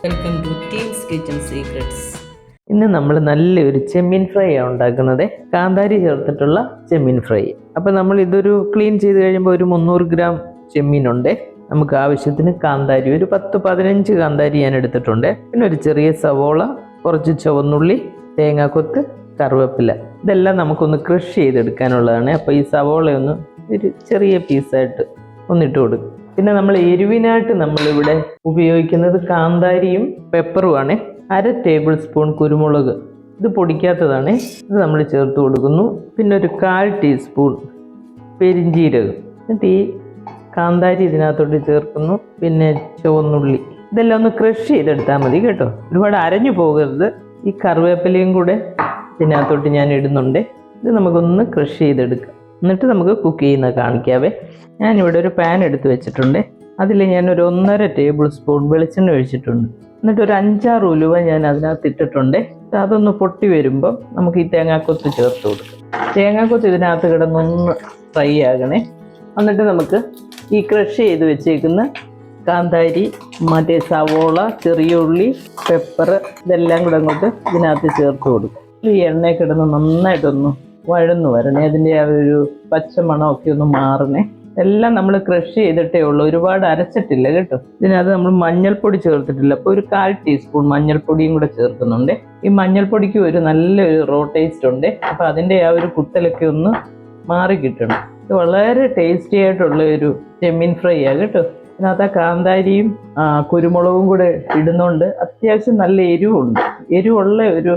Welcome to teams kitchen secrets. ഇന്ന് നമ്മൾ നല്ലൊരു ചെമ്മീൻ ഫ്രൈ ആണ് ഉണ്ടാക്കുന്നത്. കാന്താരി ചേർത്തിട്ടുള്ള ചെമ്മീൻ ഫ്രൈ. അപ്പോൾ നമ്മൾ ഇതൊരു ക്ലീൻ ചെയ്ത് കഴിയുമ്പോൾ ഒരു 300 ഗ്രാം ചെമ്മീനുണ്ട്. നമുക്ക് ആവശ്യത്തിന് കാന്താരി ഒരു 10-15 കാന്താരി ഞാൻ എടുത്തിട്ടുണ്ട്. പിന്നെ ഒരു ചെറിയ സവോള, കുറച്ച് ചുവന്നുള്ളി, തേങ്ങാക്കൊത്ത്, കറിവേപ്പില. ഇതെല്ലാം നമുക്കൊന്ന് ക്രഷ് ചെയ്തെടുക്കാനുള്ളതാണ്. അപ്പോൾ ഈ സവോളയൊന്ന് ഒരു ചെറിയ പീസായിട്ട് ഒന്നിട്ട് കൊടുക്കും. പിന്നെ നമ്മൾ എരിവിനായിട്ട് നമ്മളിവിടെ ഉപയോഗിക്കുന്നത് കാന്താരിയും പെപ്പറുമാണ്. 1/2 ടേബിൾ സ്പൂൺ കുരുമുളക്, ഇത് പൊടിക്കാത്തതാണ്, ഇത് നമ്മൾ ചേർത്ത് കൊടുക്കുന്നു. പിന്നെ ഒരു 1/4 ടീസ്പൂൺ പെരിഞ്ജീരകം. എന്നിട്ട് ഈ കാന്താരി ഇതിനകത്തോട്ട് ചേർക്കുന്നു. പിന്നെ ചുവന്നുള്ളി, ഇതെല്ലാം ഒന്ന് ക്രഷ് ചെയ്തെടുത്താൽ മതി കേട്ടോ, ഒരുപാട് അരഞ്ഞു പോകരുത്. ഈ കറിവേപ്പിലയും കൂടെ ഇതിനകത്തോട്ട് ഞാൻ ഇടുന്നുണ്ട്. ഇത് നമുക്കൊന്ന് ക്രഷ് ചെയ്തെടുക്കാം. എന്നിട്ട് നമുക്ക് കുക്ക് ചെയ്യുന്നത് കാണിക്കാവേ. ഞാനിവിടെ ഒരു പാൻ എടുത്ത് വെച്ചിട്ടുണ്ട്. അതിൽ ഞാനൊരു 1.5 ടേബിൾ സ്പൂൺ വെളിച്ചെണ്ണ ഒഴിച്ചിട്ടുണ്ട്. എന്നിട്ട് ഒരു 5-6 ഉലുവ ഞാൻ അതിനകത്ത് ഇട്ടിട്ടുണ്ട്. അതൊന്ന് പൊട്ടി വരുമ്പോൾ നമുക്ക് ഈ തേങ്ങാക്കൊത്ത് ചേർത്ത് കൊടുക്കാം. തേങ്ങാക്കൊത്ത് ഇതിനകത്ത് കിടന്നൊന്ന് ഫ്രൈ ആകണേ. എന്നിട്ട് നമുക്ക് ഈ ക്രഷ് ചെയ്ത് വെച്ചേക്കുന്ന കാന്താരി, മറ്റേ സവോള, ചെറിയ ഉള്ളി, പെപ്പർ, ഇതെല്ലാം കൂടെ അങ്ങോട്ട് ഇതിനകത്ത് ചേർത്ത് കൊടുക്കും. ഈ എണ്ണയിൽ കിടന്ന് നന്നായിട്ടൊന്ന് വഴന്നു വരണേ, അതിൻ്റെ ആ ഒരു പച്ചമണമൊക്കെ ഒന്ന് മാറണേ. എല്ലാം നമ്മൾ ക്രഷ് ചെയ്തിട്ടേ ഉള്ളൂ, ഒരുപാട് അരച്ചിട്ടില്ല കേട്ടോ. ഇതിനകത്ത് നമ്മൾ മഞ്ഞൾപ്പൊടി ചേർത്തിട്ടില്ല. അപ്പോൾ ഒരു 1/4 ടീസ്പൂൺ മഞ്ഞൾപ്പൊടിയും കൂടെ ചേർക്കുന്നുണ്ട്. ഈ മഞ്ഞൾപ്പൊടിക്ക് ഒരു നല്ലൊരു റോ ടേസ്റ്റ് ഉണ്ട്. അപ്പോൾ അതിൻ്റെ ആ ഒരു കുത്തലൊക്കെ ഒന്ന് മാറി കിട്ടണം. ഇത് വളരെ ടേസ്റ്റി ആയിട്ടുള്ള ഒരു ചെമ്മീൻ ഫ്രൈ ആണ് കേട്ടോ. ഇതിനകത്ത് ആ കാന്താരിയും കുരുമുളകും കൂടെ ഇടുന്നുണ്ട്. അത്യാവശ്യം നല്ല എരിവുണ്ട്. എരിവുള്ള ഒരു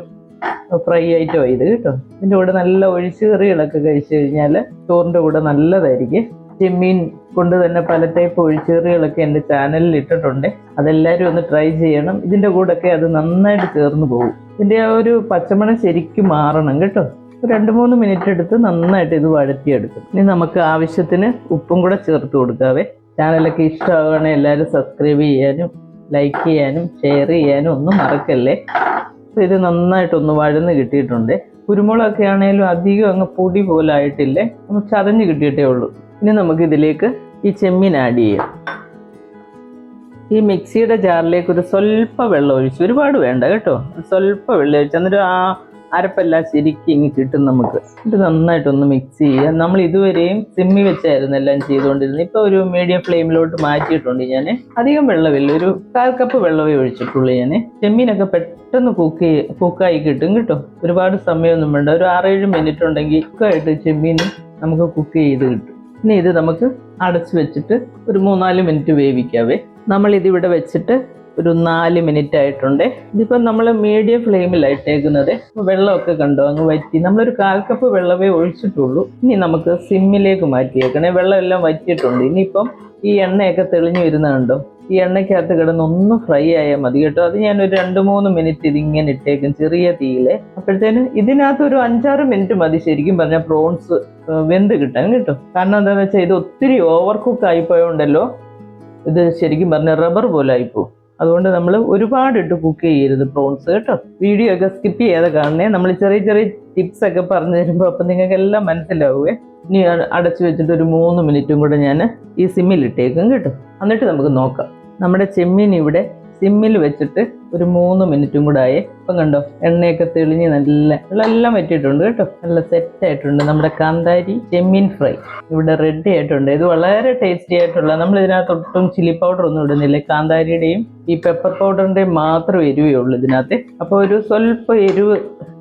ഫ്രൈ ഐറ്റം ഇത് കേട്ടോ. ഇതിൻ്റെ കൂടെ നല്ല ഒഴിച്ചുകറികളൊക്കെ കഴിച്ചു കഴിഞ്ഞാൽ ചോറിൻ്റെ കൂടെ നല്ലതായിരിക്കും. ചെമ്മീൻ കൊണ്ട് തന്നെ പല ടൈപ്പ് ഒഴിച്ചുകറികളൊക്കെ എൻ്റെ ചാനലിൽ ഇട്ടിട്ടുണ്ട്. അതെല്ലാവരും ഒന്ന് ട്രൈ ചെയ്യണം. ഇതിൻ്റെ കൂടെയൊക്കെ അത് നന്നായിട്ട് ചേർന്ന് പോകും. ഇതിൻ്റെ ആ ഒരു പച്ചമണം ശരിക്കും മാറണം കേട്ടോ. 2-3 മിനിറ്റ് എടുത്ത് നന്നായിട്ട് ഇത് വഴറ്റിയെടുക്കും. ഇനി നമുക്ക് ആവശ്യത്തിന് ഉപ്പും കൂടെ ചേർത്ത് കൊടുക്കാവേ. ചാനലൊക്കെ ഇഷ്ടമാവുകയാണെങ്കിൽ എല്ലാവരും സബ്സ്ക്രൈബ് ചെയ്യാനും ലൈക്ക് ചെയ്യാനും ഷെയർ ചെയ്യാനും ഒന്നും മറക്കല്ലേ. ഇത് നന്നായിട്ടൊന്ന് വഴന്ന് കിട്ടിയിട്ടുണ്ട്. കുരുമുളകൊക്കെ ആണെങ്കിലും അധികം അങ്ങ് പൊടി പോലെ ആയിട്ടില്ലേ, ഒന്ന് ചതഞ്ഞ് കിട്ടിയിട്ടേ ഉള്ളൂ. ഇനി നമുക്ക് ഇതിലേക്ക് ഈ ചെമ്മീൻ ആഡ് ചെയ്യാം. ഈ മിക്സിയുടെ ജാറിലേക്ക് ഒരു സ്വല്പം വെള്ളം ഒഴിച്ചു, ഒരുപാട് വേണ്ട കേട്ടോ, സ്വല്പം വെള്ളം ഒഴിച്ചു. എന്നിട്ട് ആ അരപ്പെല്ലാം ശരിക്കും ഇങ്ങ് കിട്ടും നമുക്ക്. ഇത് നന്നായിട്ടൊന്ന് മിക്സ് ചെയ്യുക. നമ്മൾ ഇതുവരെയും സിമ്മി വെച്ചായിരുന്നു എല്ലാം ചെയ്തുകൊണ്ടിരുന്നത്. ഇപ്പോൾ ഒരു മീഡിയം ഫ്ലെയിമിലോട്ട് മാറ്റിയിട്ടുണ്ട് ഞാൻ. അധികം വെള്ളമില്ല, ഒരു 1/4 കപ്പ് വെള്ളമേ ഒഴിച്ചിട്ടുള്ളൂ ഞാൻ. ചെമ്മീനൊക്കെ പെട്ടെന്ന് കുക്കായി കിട്ടും കേട്ടോ, ഒരുപാട് സമയമൊന്നും വേണ്ട. ഒരു 6-7 മിനിറ്റ് ഉണ്ടെങ്കിൽ കുക്കായിട്ട് ചെമ്മീൻ നമുക്ക് കുക്ക് ചെയ്ത് കിട്ടും. ഇനി ഇത് നമുക്ക് അടച്ചു വെച്ചിട്ട് ഒരു 3-4 മിനിറ്റ് വേവിക്കാവേ. നമ്മളിതിവിടെ വെച്ചിട്ട് ഒരു 4 മിനിറ്റ് ആയിട്ടുണ്ട്. ഇതിപ്പം നമ്മൾ മീഡിയം ഫ്ലെയിമിലായിട്ടേക്കുന്നത്. വെള്ളമൊക്കെ കണ്ടോ അങ്ങ് വറ്റി. നമ്മളൊരു 1/4 കപ്പ് വെള്ളമേ ഒഴിച്ചിട്ടുള്ളൂ. ഇനി നമുക്ക് സിമ്മിലേക്ക് മാറ്റിയേക്കണേ. വെള്ളം എല്ലാം വറ്റിയിട്ടുണ്ട്. ഇനിയിപ്പം ഈ എണ്ണയൊക്കെ തെളിഞ്ഞു വരുന്ന കണ്ടോ, ഈ എണ്ണയ്ക്കകത്ത് കിടന്ന് ഒന്ന് ഫ്രൈ ആയാൽ മതി കേട്ടോ. അത് ഞാനൊരു 2-3 മിനിറ്റ് ഇതിങ്ങനെ ഇട്ടേക്കും ചെറിയ തീയിലെ. അപ്പോഴത്തേന് ഇതിനകത്ത് ഒരു 5-6 മിനിറ്റ് മതി ശരിക്കും പറഞ്ഞാൽ പ്രോൺസ് വെന്ത് കിട്ടാൻ കേട്ടോ. കാരണം എന്താണെന്ന് വെച്ചാൽ ഇത് ഒത്തിരി ഓവർ കുക്ക് ആയിപ്പോയോണ്ടല്ലോ, ഇത് ശരിക്കും പറഞ്ഞാൽ റബ്ബർ പോലെ ആയിപ്പോവും. അതുകൊണ്ട് നമ്മൾ ഒരുപാട് ഇട്ട് കുക്ക് ചെയ്യരുത് പ്രോൺസ് കേട്ടോ. വീഡിയോ ഒക്കെ സ്കിപ്പ് ചെയ്യാതെ കാണണേ. നമ്മൾ ചെറിയ ചെറിയ ടിപ്സ് ഒക്കെ പറഞ്ഞു തരുമ്പോൾ അപ്പം നിങ്ങൾക്ക് എല്ലാം മനസ്സിലാവുകയെ. ഇനി അടച്ചു വെച്ചിട്ട് ഒരു 3 മിനിറ്റും കൂടെ ഞാൻ ഈ സിമ്മിലിട്ടേക്കും കേട്ടോ. എന്നിട്ട് നമുക്ക് നോക്കാം. നമ്മുടെ ചെമ്മീൻ ഇവിടെ സിമ്മിൽ വെച്ചിട്ട് ഒരു 3 മിനിറ്റും കൂടെ ആയേ. ഇപ്പം കണ്ടോ എണ്ണയൊക്കെ തെളിഞ്ഞ് നല്ല വെള്ളമെല്ലാം വറ്റിയിട്ടുണ്ട് കേട്ടോ. നല്ല സെറ്റായിട്ടുണ്ട്. നമ്മുടെ കാന്താരി ചെമ്മീൻ ഫ്രൈ ഇവിടെ റെഡി ആയിട്ടുണ്ട്. ഇത് വളരെ ടേസ്റ്റി ആയിട്ടുള്ള, നമ്മൾ ഇതിനകത്ത് ഒട്ടും ചില്ലി പൗഡർ ഒന്നും ഇടുന്നില്ല. കാന്താരിയുടെയും ഈ പെപ്പർ പൗഡറിൻ്റെയും മാത്രം എരിവേ ഉള്ളൂ ഇതിനകത്ത്. അപ്പോൾ ഒരു സ്വല്പം എരിവ്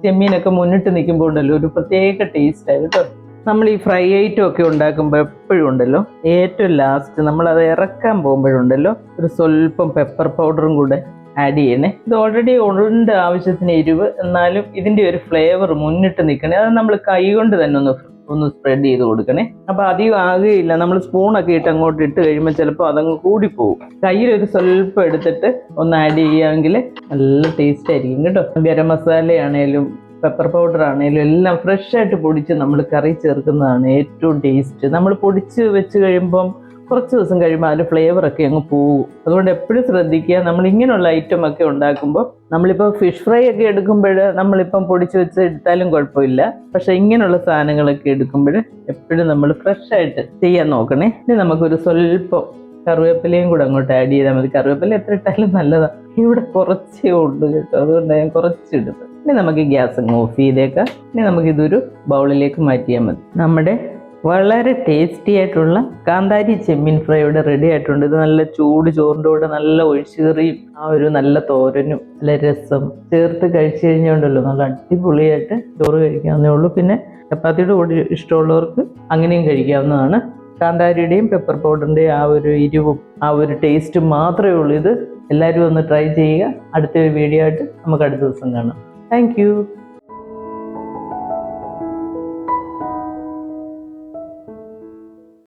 ചെമ്മീനൊക്കെ മുന്നിട്ട് നിൽക്കുമ്പോൾ ഉണ്ടല്ലോ ഒരു പ്രത്യേക ടേസ്റ്റായി കേട്ടോ. നമ്മൾ ഈ ഫ്രൈ ഐറ്റം ഒക്കെ ഉണ്ടാക്കുമ്പോൾ എപ്പോഴും ഉണ്ടല്ലോ ഏറ്റവും ലാസ്റ്റ് നമ്മളത് ഇറക്കാൻ പോകുമ്പോഴുണ്ടല്ലോ ഒരു സ്വല്പം പെപ്പർ പൗഡറും കൂടെ ആഡ് ചെയ്യണേ. ഇത് ഓൾറെഡി ഉണ്ട് ആവശ്യത്തിന് എരിവ്, എന്നാലും ഇതിൻ്റെ ഒരു ഫ്ലേവർ മുന്നിട്ട് നിൽക്കണേ. അത് നമ്മൾ കൈ കൊണ്ട് തന്നെ ഒന്ന് സ്പ്രെഡ് ചെയ്ത് കൊടുക്കണേ. അപ്പോൾ അധികം ആകുകയില്ല. നമ്മൾ സ്പൂണൊക്കെ ഇട്ട് അങ്ങോട്ട് ഇട്ട് കഴിയുമ്പോൾ ചിലപ്പോൾ അതങ്ങ് കൂടിപ്പോവും. കയ്യിലൊരു സ്വല്പം എടുത്തിട്ട് ഒന്ന് ആഡ് ചെയ്യുകയാണെങ്കിൽ നല്ല ടേസ്റ്റ് ആയിരിക്കും കേട്ടോ. ഗരം മസാലയാണേലും പെപ്പർ പൗഡർ ആണെങ്കിലും എല്ലാം ഫ്രഷ് ആയിട്ട് പൊടിച്ച് നമ്മൾ കറി ചേർക്കുന്നതാണ് ഏറ്റവും ടേസ്റ്റ്. നമ്മൾ പൊടിച്ച് വെച്ച് കഴിയുമ്പം കുറച്ച് ദിവസം കഴിയുമ്പോൾ അതിൻ്റെ ഫ്ലേവറൊക്കെ അങ്ങ് പോകും. അതുകൊണ്ട് എപ്പോഴും ശ്രദ്ധിക്കുക, നമ്മൾ ഇങ്ങനെയുള്ള ഐറ്റം ഒക്കെ ഉണ്ടാക്കുമ്പോൾ. നമ്മളിപ്പോൾ ഫിഷ് ഫ്രൈ ഒക്കെ എടുക്കുമ്പോൾ നമ്മളിപ്പം പൊടിച്ച് വെച്ച് എടുത്താലും കുഴപ്പമില്ല. പക്ഷെ ഇങ്ങനെയുള്ള സാധനങ്ങളൊക്കെ എടുക്കുമ്പോൾ എപ്പോഴും നമ്മൾ ഫ്രഷ് ആയിട്ട് ചെയ്യാൻ നോക്കണേ. ഇനി നമുക്കൊരു സ്വല്പം കറിവേപ്പിലയും കൂടെ അങ്ങോട്ട് ആഡ് ചെയ്താൽ മതി. കറിവേപ്പില എത്ര ഇട്ടാലും നല്ലതാണ്. ഇവിടെ കുറച്ചേ ഉള്ളൂ കേട്ടോ, അതുകൊണ്ട് ഞാൻ കുറച്ചെടുത്തു. ഇനി നമുക്ക് ഗ്യാസ് അങ്ങ് ഓഫ് ചെയ്തേക്കാം. ഇനി നമുക്കിതൊരു ബൗളിലേക്ക് മാറ്റിയാൽ മതി. നമ്മുടെ വളരെ ടേസ്റ്റി ആയിട്ടുള്ള കാന്താരി ചെമ്മീൻ ഫ്രൈ ഇവിടെ റെഡി ആയിട്ടുണ്ട്. ഇത് നല്ല ചൂട് ചോറിൻ്റെ കൂടെ നല്ല ഒഴിച്ചുകറിയും ആ ഒരു നല്ല തോരനും നല്ല രസം ചേർത്ത് കഴിച്ചു കഴിഞ്ഞുണ്ടല്ലോ നല്ല അടിപൊളിയായിട്ട് ചോറ് കഴിക്കാവുന്നേ ഉള്ളൂ. പിന്നെ ചപ്പാത്തിയുടെ കൂടെ ഇഷ്ടമുള്ളവർക്ക് അങ്ങനെയും കഴിക്കാവുന്നതാണ്. കാന്താരിയുടെയും പെപ്പർ പൗഡറിൻ്റെയും ആ ഒരു എരിവും ആ ഒരു ടേസ്റ്റും മാത്രമേ ഉള്ളൂ. ഇത് എല്ലാവരും ഒന്ന് ട്രൈ ചെയ്യുക. അടുത്തൊരു വീഡിയോ ആയിട്ട് നമുക്ക് അടുത്ത ദിവസം കാണാം. താങ്ക്